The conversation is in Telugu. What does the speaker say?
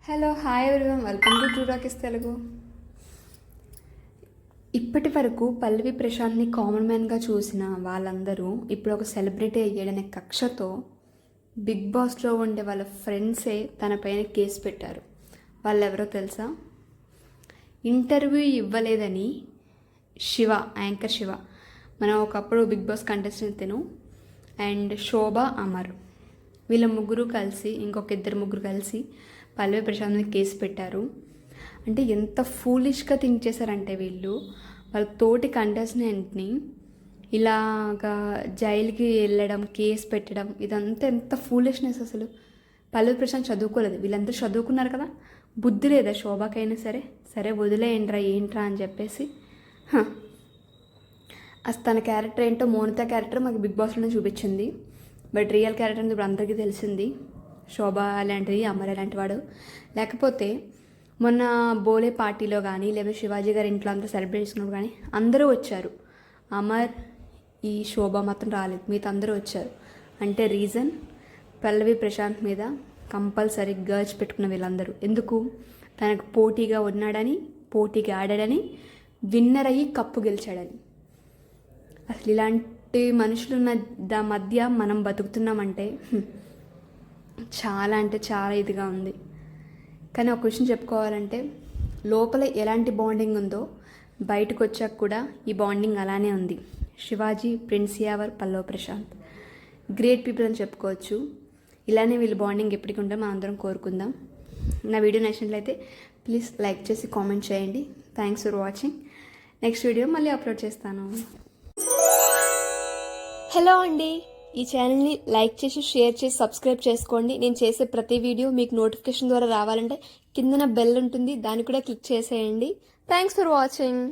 Hello hi everyone, welcome to true talkies Telugu. ఇప్పటి వరకు పల్లవి ప్రశాంత్ని కామన్ మ్యాన్గా చూసిన వాళ్ళందరూ ఇప్పుడు ఒక సెలబ్రిటీ అయ్యాడనే కక్షతో బిగ్ బాస్లో ఉండే వాళ్ళ ఫ్రెండ్సే తన పైన కేసు పెట్టారు. వాళ్ళు ఎవరో తెలుసా? ఇంటర్వ్యూ ఇవ్వలేదని శివ, యాంకర్ శివ, మనం ఒకప్పుడు బిగ్ బాస్ కంటెస్టెంట్ తిను అండ్ శోభ, అమర్, వీళ్ళ ముగ్గురు కలిసి ఇంకొక ముగ్గురు కలిసి పల్లవి ప్రశాంత్ని కేసు పెట్టారు. అంటే ఎంత ఫూలిష్గా థింక్ చేశారంటే వీళ్ళు వాళ్ళ తోటి కంటెస్టెంట్ని ఇలాగా జైలుకి వెళ్ళడం, కేసు పెట్టడం, ఇదంతా ఎంత ఫూలిష్నెస్ అసలు. పల్లవి ప్రశాంత్ చదువుకోలేదు, వీళ్ళందరూ చదువుకున్నారు కదా, బుద్ధి లేదా శోభకైనా సరే సరే వదిలేయండిరా ఏంట్రా అని చెప్పేసి. అసలు తన క్యారెక్టర్ ఏంటో, మోనితా క్యారెక్టర్ మాకు బిగ్ బాస్లోనే చూపించింది, బట్ రియల్ క్యారెక్టర్ ఇప్పుడు అందరికీ తెలిసింది. శోభ అలాంటిది, అమర్ అలాంటి వాడు. లేకపోతే మొన్న బోలే పార్టీలో కానీ లేదా శివాజీ గారి ఇంట్లో అంతా సెలబ్రేట్ చేసుకున్నప్పుడు కానీ అందరూ వచ్చారు. అమర్, ఈ శోభ మాత్రం రాలేదు, మిగతా అందరూ వచ్చారు. అంటే రీజన్ పల్లవి ప్రశాంత్ మీద కంపల్సరీ గర్జ్ పెట్టుకున్న వీళ్ళందరూ. ఎందుకు? తనకు పోటీగా ఉన్నాడని, పోటీగా ఆడాడని, విన్నర్ అయ్యి కప్పు గెలిచాడని. అసలు ఇలాంటి మనుషులున్న మధ్య మనం బతుకుతున్నామంటే చాలా అంటే చాలా ఇదిగా ఉంది. కానీ ఒక విషయం చెప్పుకోవాలంటే, లోపల ఎలాంటి బాండింగ్ ఉందో బయటకు వచ్చాక కూడా ఈ బాండింగ్ అలానే ఉంది. శివాజీ, ప్రిన్స్ యావర్, పల్లవి ప్రశాంత్ గ్రేట్ పీపుల్ అని చెప్పుకోవచ్చు. ఇలానే వీళ్ళ బాండింగ్ ఎప్పటికీ ఉంటే మనం అందరం కోరుకుందాం. నా వీడియో నచ్చినట్లయితే ప్లీజ్ లైక్ చేసి కామెంట్ చేయండి. Thanks for watching. Next video మళ్ళీ అప్లోడ్ చేస్తాను. హలో అండి, ఈ ఛానల్ని లైక్ చేసి షేర్ చేసి సబ్స్క్రైబ్ చేసుకోండి. నేను చేసే ప్రతి వీడియో మీకు నోటిఫికేషన్ ద్వారా రావాలంటే కిందన బెల్ ఉంటుంది, దాన్ని కూడా క్లిక్ చేసేయండి. Thanks for watching.